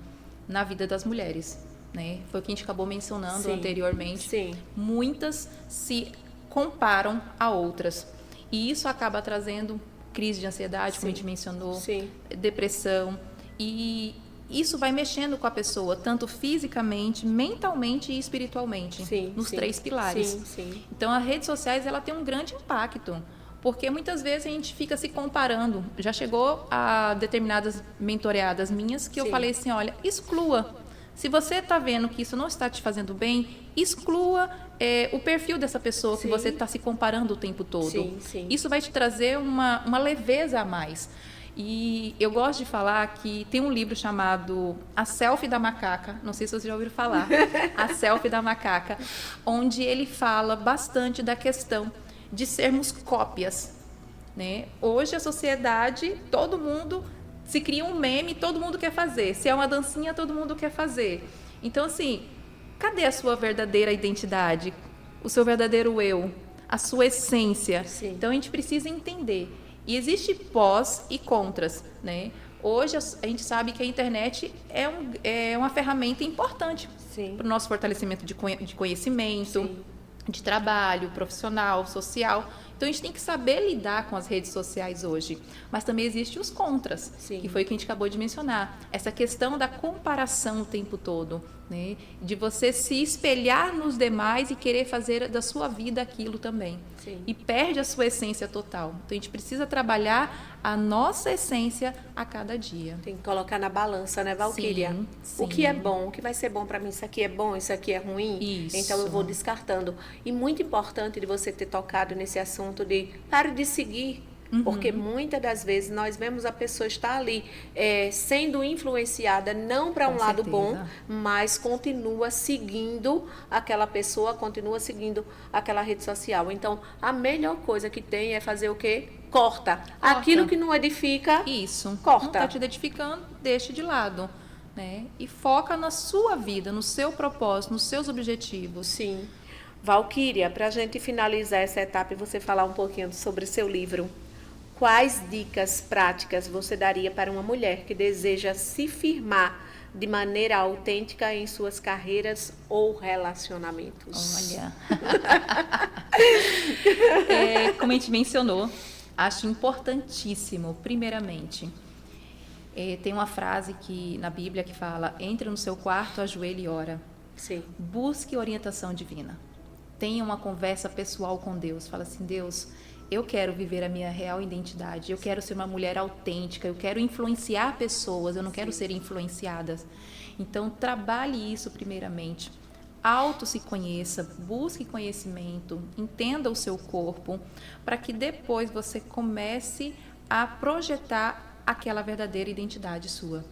na vida das mulheres, né? Foi o que a gente acabou mencionando anteriormente. Sim. Muitas se comparam a outras e isso acaba trazendo crise de ansiedade, como a gente mencionou, depressão, e isso vai mexendo com a pessoa, tanto fisicamente, mentalmente e espiritualmente, nos 3 pilares. Então, as redes sociais ela tem um grande impacto, porque muitas vezes a gente fica se comparando. Já chegou a determinadas mentoreadas minhas que eu falei assim, olha, exclua. Se você está vendo que isso não está te fazendo bem, exclua o perfil dessa pessoa que você está se comparando o tempo todo. Isso vai te trazer uma leveza a mais. E eu gosto de falar que tem um livro chamado A Selfie da Macaca, não sei se vocês já ouviram falar, A Selfie da Macaca, onde ele fala bastante da questão de sermos cópias, né? Hoje a sociedade, todo mundo se cria um meme, todo mundo quer fazer. Se é uma dancinha, todo mundo quer fazer. Então, assim, cadê a sua verdadeira identidade? O seu verdadeiro eu? A sua essência? Então, a gente precisa entender. E existe pós e contras, né? Hoje, a gente sabe que a internet é uma ferramenta importante para o nosso fortalecimento de conhecimento, de trabalho, profissional, social. Então, a gente tem que saber lidar com as redes sociais hoje. Mas também existem os contras, que foi o que a gente acabou de mencionar. Essa questão da comparação o tempo todo, né? De você se espelhar nos demais e querer fazer da sua vida aquilo também. E perde a sua essência total. Então, a gente precisa trabalhar a nossa essência a cada dia. Tem que colocar na balança, né, Valquíria? O que é bom, o que vai ser bom para mim? Isso aqui é bom, isso aqui é ruim? Isso. Então, eu vou descartando. E muito importante de você ter tocado nesse assunto de pare de seguir. Porque muitas das vezes nós vemos a pessoa estar ali sendo influenciada não para um lado bom, mas continua seguindo aquela pessoa, continua seguindo aquela rede social. Então, a melhor coisa que tem é fazer o quê? Corta. Aquilo que não edifica, corta. Não está te edificando, deixa de lado. Né? E foca na sua vida, no seu propósito, nos seus objetivos. Sim. Valquíria, para a gente finalizar essa etapa e você falar um pouquinho sobre o seu livro, quais dicas práticas você daria para uma mulher que deseja se firmar de maneira autêntica em suas carreiras ou relacionamentos? Olha, como a gente mencionou, acho importantíssimo, primeiramente, tem uma frase na Bíblia que fala: entre no seu quarto, ajoelhe e ora. Busque orientação divina. Tenha uma conversa pessoal com Deus. Fala assim: Deus, eu quero viver a minha real identidade, eu quero ser uma mulher autêntica, eu quero influenciar pessoas, eu não quero ser influenciada. Então, trabalhe isso primeiramente. Se conheça, busque conhecimento, entenda o seu corpo, para que depois você comece a projetar aquela verdadeira identidade sua,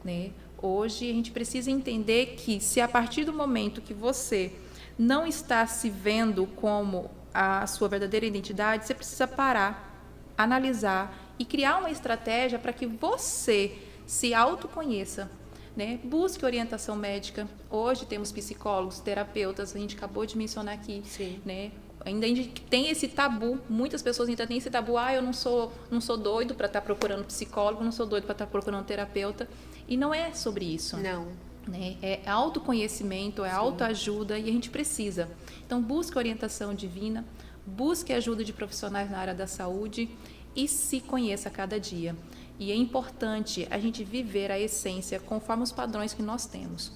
né? Hoje, a gente precisa entender que se a partir do momento que você não está se vendo como a sua verdadeira identidade, você precisa parar, analisar e criar uma estratégia para que você se autoconheça, né? Busque orientação médica. Hoje temos psicólogos, terapeutas, a gente acabou de mencionar aqui, né? Ainda a gente tem esse tabu, muitas pessoas ainda têm esse tabu: eu não sou doido para estar procurando psicólogo, não sou doido para estar procurando terapeuta. E não é sobre isso. Não. Né? É autoconhecimento, é autoajuda, e a gente precisa. Então, busque orientação divina, busque ajuda de profissionais na área da saúde e se conheça a cada dia. E é importante a gente viver a essência conforme os padrões que nós temos.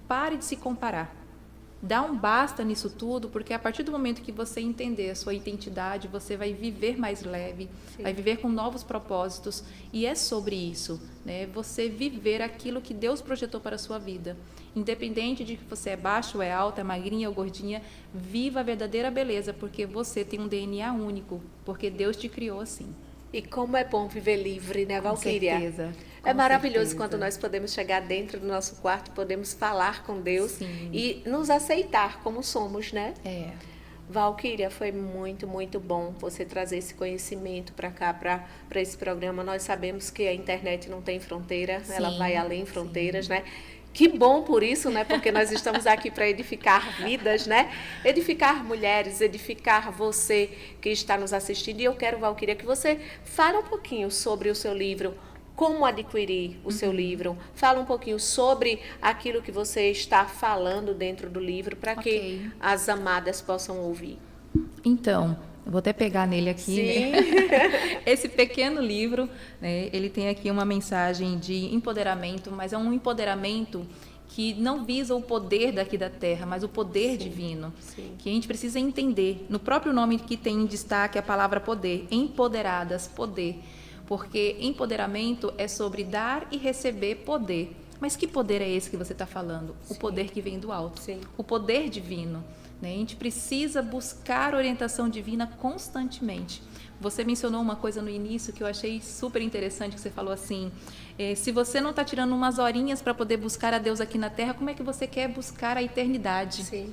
Pare de se comparar. Dá um basta nisso tudo, porque a partir do momento que você entender a sua identidade, você vai viver mais leve, vai viver com novos propósitos, e é sobre isso, né? Você viver aquilo que Deus projetou para a sua vida. Independente de que você é baixo, é alta, é magrinha ou gordinha, viva a verdadeira beleza, porque você tem um DNA único, porque Deus te criou assim. E como é bom viver livre, né, Valquíria? Com certeza. É maravilhoso quando nós podemos chegar dentro do nosso quarto, podemos falar com Deus e nos aceitar como somos, né? Valquíria, foi muito, muito bom você trazer esse conhecimento para cá, para esse programa. Nós sabemos que a internet não tem fronteira, ela vai além fronteiras, né? Que bom por isso, né? Porque nós estamos aqui para edificar vidas, né? Edificar mulheres, edificar você que está nos assistindo. E eu quero, Valquíria, que você fale um pouquinho sobre o seu livro, como adquirir o seu livro. Fala um pouquinho sobre aquilo que você está falando dentro do livro, para que as amadas possam ouvir. Então, eu vou até pegar nele aqui, né? Esse pequeno livro, né, ele tem aqui uma mensagem de empoderamento, mas é um empoderamento que não visa o poder daqui da terra, mas o poder divino. Sim. Que a gente precisa entender. No próprio nome que tem em destaque a palavra poder, empoderadas, poder. Porque empoderamento é sobre dar e receber poder. Mas que poder é esse que você está falando? Sim. O poder que vem do alto. Sim. O poder divino. A gente precisa buscar orientação divina constantemente. Você mencionou uma coisa no início que eu achei super interessante, que você falou assim, se você não está tirando umas horinhas para poder buscar a Deus aqui na Terra, como é que você quer buscar a eternidade? Sim.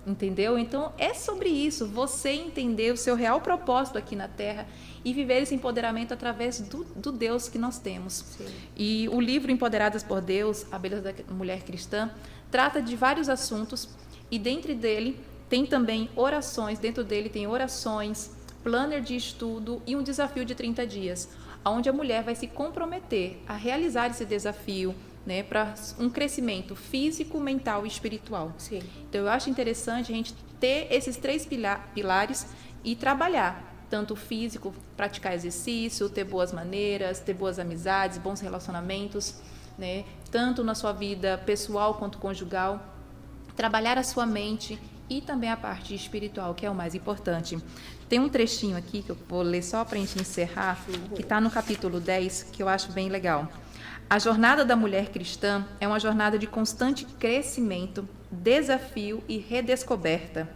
Entendeu? Então, é sobre isso, você entender o seu real propósito aqui na Terra e viver esse empoderamento através do Deus que nós temos. Sim. E o livro Empoderadas por Deus, A Beleza da Mulher Cristã, trata de vários assuntos. E dentro dele tem também orações, dentro dele tem orações, planner de estudo e um desafio de 30 dias, onde a mulher vai se comprometer a realizar esse desafio, né, para um crescimento físico, mental e espiritual. Sim. Então eu acho interessante a gente ter esses 3 pilares e trabalhar, tanto o físico, praticar exercício, ter boas maneiras, ter boas amizades, bons relacionamentos, né, tanto na sua vida pessoal quanto conjugal. Trabalhar a sua mente e também a parte espiritual, que é o mais importante. Tem um trechinho aqui que eu vou ler só para a gente encerrar, que está no capítulo 10, que eu acho bem legal. A jornada da mulher cristã é uma jornada de constante crescimento, desafio e redescoberta.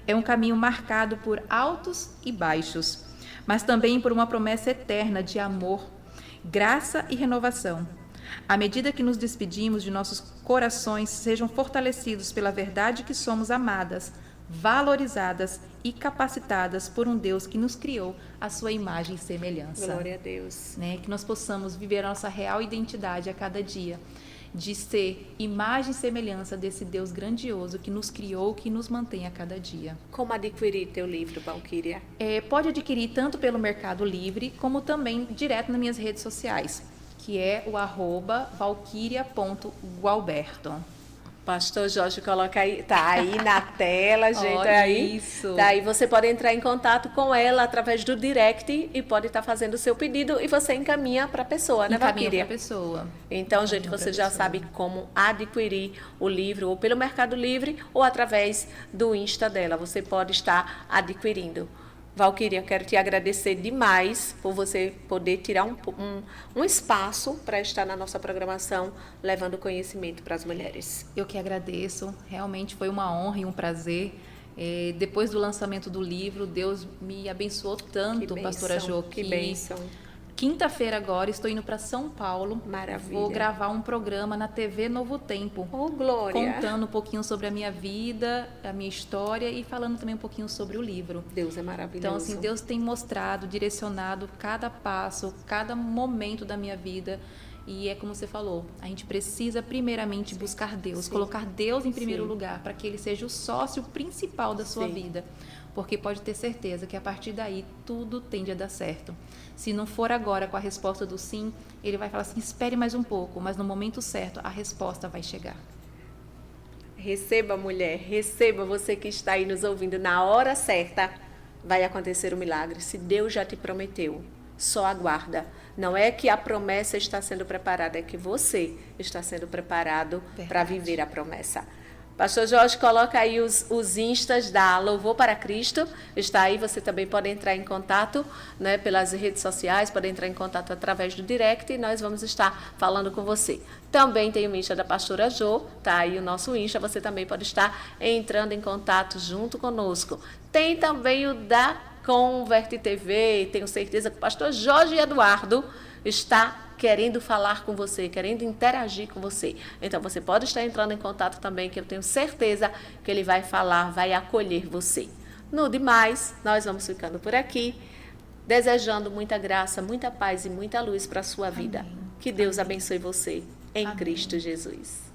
É um caminho marcado por altos e baixos, mas também por uma promessa eterna de amor, graça e renovação. À medida que nos despedimos de nossos corações, sejam fortalecidos pela verdade que somos amadas, valorizadas e capacitadas por um Deus que nos criou à sua imagem e semelhança. Glória a Deus. Né? Que nós possamos viver a nossa real identidade a cada dia, de ser imagem e semelhança desse Deus grandioso que nos criou, que nos mantém a cada dia. Como adquirir teu livro, Valquíria? Pode adquirir tanto pelo Mercado Livre, como também direto nas minhas redes sociais, que é o @valquiria.gualberto. Pastor Jorge, coloca aí, tá aí na tela, gente, Olha aí. isso. Tá aí, você pode entrar em contato com ela através do direct e pode estar fazendo o seu pedido e você encaminha para a pessoa, né, Valquíria? Encaminha para a pessoa. Então, gente, você já sabe como adquirir o livro ou pelo Mercado Livre ou através do Insta dela. Você pode estar adquirindo. Valquíria, eu quero te agradecer demais por você poder tirar um espaço para estar na nossa programação, levando conhecimento para as mulheres. Eu que agradeço, realmente foi uma honra e um prazer. Depois do lançamento do livro, Deus me abençoou tanto, pastora Jo. Que bênção. Quinta-feira agora, estou indo para São Paulo. Maravilha. Vou gravar um programa na TV Novo Tempo. Oh, glória. Contando um pouquinho sobre a minha vida, a minha história e falando também um pouquinho sobre o livro. Deus é maravilhoso. Então, assim, Deus tem mostrado, direcionado cada passo, cada momento da minha vida. E é como você falou, a gente precisa primeiramente buscar Deus, colocar Deus em primeiro lugar, para que Ele seja o sócio principal da sua vida. Porque pode ter certeza que a partir daí tudo tende a dar certo. Se não for agora com a resposta do sim, Ele vai falar assim, espere mais um pouco, mas no momento certo a resposta vai chegar. Receba, mulher, receba, você que está aí nos ouvindo, na hora certa vai acontecer o milagre. Se Deus já te prometeu, só aguarda. Não é que a promessa está sendo preparada, é que você está sendo preparado para viver a promessa. Pastor Jorge, coloca aí os instas da Louvor para Cristo. Está aí, você também pode entrar em contato, né, pelas redes sociais, pode entrar em contato através do direct e nós vamos estar falando com você. Também tem o Insta da pastora Jo, tá aí o nosso Insta, você também pode estar entrando em contato junto conosco. Tem também o da Converte TV, tenho certeza que o pastor Jorge Eduardo está querendo falar com você, querendo interagir com você. Então, você pode estar entrando em contato também, que eu tenho certeza que ele vai falar, vai acolher você. No demais, nós vamos ficando por aqui, desejando muita graça, muita paz e muita luz para a sua vida. Amém. Que Deus abençoe você, em Amém. Cristo Jesus.